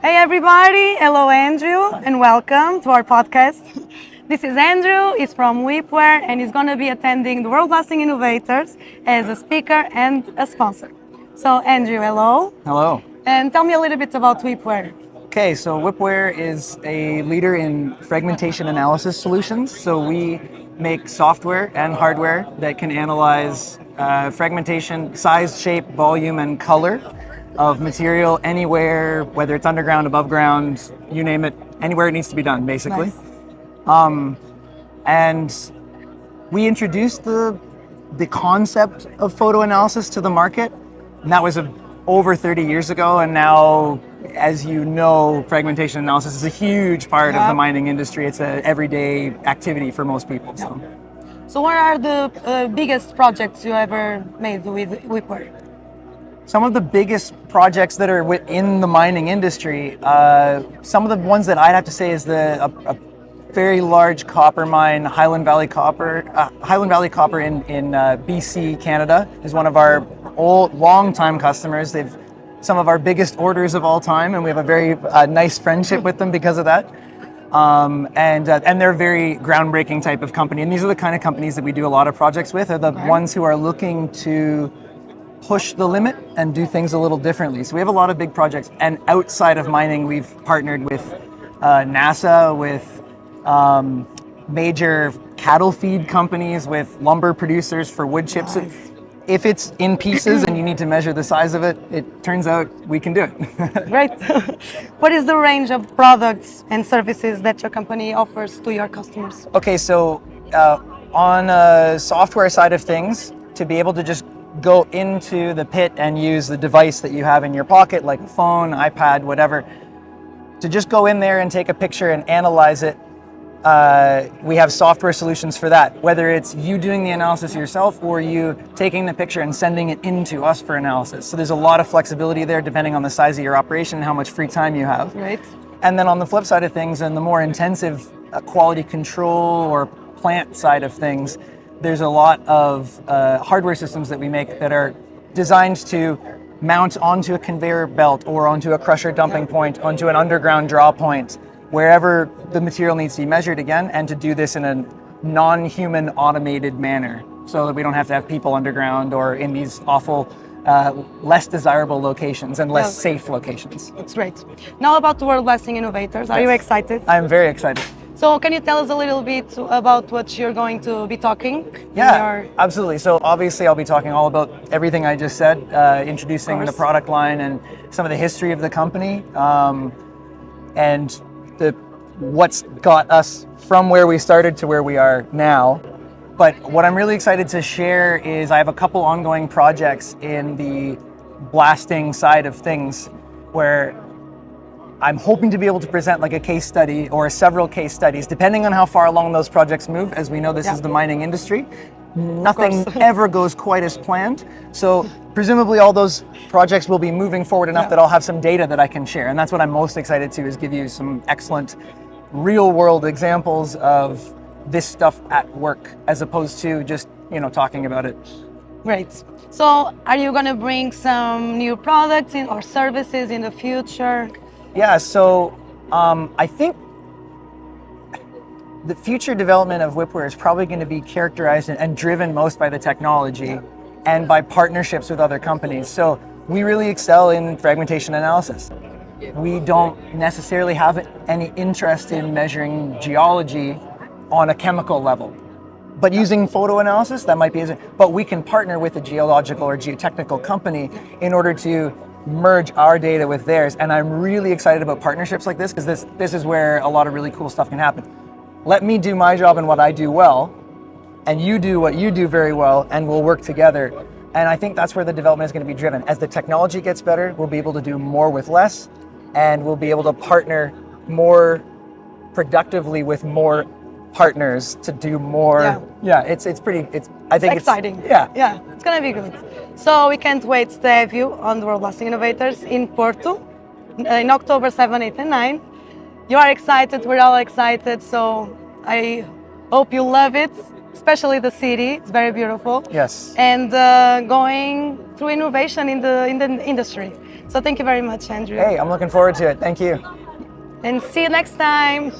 Hey everybody, hello Andrew and welcome to our podcast. This is Andrew, he's from WipWare and he's going to be attending the World-Lasting Innovators as a speaker and a sponsor. So Andrew, hello. Hello. And tell me a little bit about WipWare. Okay, so WipWare is a leader in fragmentation analysis solutions. So we make software and hardware that can analyze fragmentation, size, shape, volume, and color of material anywhere, whether it's underground, above ground, you name it, anywhere it needs to be done, basically. Nice. And we introduced the concept of photo analysis to the market, and that was over 30 years ago, and now, as you know, fragmentation analysis is a huge part of the mining industry. It's an everyday activity for most people. So what are the biggest projects you ever made with WipWare? Some of the biggest projects that are within the mining industry, some of the ones that I'd have to say is a very large copper mine, Highland Valley Copper in BC, Canada, is one of our long-time customers. They've some of our biggest orders of all time, and we have a very nice friendship with them because of that. And they're a very groundbreaking type of company. And these are the kind of companies that we do a lot of projects with, are the ones who are looking to push the limit and do things a little differently. So we have a lot of big projects. And outside of mining, we've partnered with NASA, with major cattle feed companies, with lumber producers for wood chips. Nice. If it's in pieces and you need to measure the size of it, it turns out we can do it. Great. What is the range of products and services that your company offers to your customers? Okay, so on the software side of things, to be able to just go into the pit and use the device that you have in your pocket, like a phone, iPad, whatever, to just go in there and take a picture and analyze it. We have software solutions for that, whether it's you doing the analysis yourself or you taking the picture and sending it into us for analysis. So there's a lot of flexibility there depending on the size of your operation and how much free time you have. Right. And then on the flip side of things, and the more intensive quality control or plant side of things, there's a lot of hardware systems that we make that are designed to mount onto a conveyor belt or onto a crusher dumping point, onto an underground draw point, wherever the material needs to be measured again, and to do this in a non-human automated manner so that we don't have to have people underground or in these awful, less desirable locations and less safe locations. That's great. Now about the World-Lasting Innovators, are you excited? I'm very excited. So can you tell us a little bit about what you're going to be talking? Yeah, absolutely. So obviously I'll be talking all about everything I just said, introducing the product line and some of the history of the company, and what's got us from where we started to where we are now. But what I'm really excited to share is I have a couple ongoing projects in the blasting side of things where I'm hoping to be able to present like a case study or several case studies, depending on how far along those projects move. As we know, this is the mining industry. Nothing ever goes quite as planned. So presumably all those projects will be moving forward enough that I'll have some data that I can share. And that's what I'm most excited to, is give you some excellent real world examples of this stuff at work, as opposed to just, talking about it. Great. So are you going to bring some new products or services in the future? Yeah, so I think the future development of WipWare is probably going to be characterized and driven most by the technology and by partnerships with other companies. So we really excel in fragmentation analysis. We don't necessarily have any interest in measuring geology on a chemical level. But using photo analysis, that might be, but we can partner with a geological or geotechnical company in order to merge our data with theirs. And I'm really excited about partnerships like this, because this is where a lot of really cool stuff can happen. Let me do my job and what I do well, and you do what you do very well, and we'll work together. And I think that's where the development is going to be driven. As the technology gets better, we'll be able to do more with less, and we'll be able to partner more productively with more partners to do more. It's exciting. It's gonna be good. So we can't wait to have you on the World-Lasting Innovators in Porto in October 7, 8 and 9. You are excited, we're all excited, so I hope you love it. especially the city. It's very beautiful. Yes. And going through innovation in the industry. So thank you very much, Andrew. Hey, I'm looking forward to it. Thank you. And see you next time.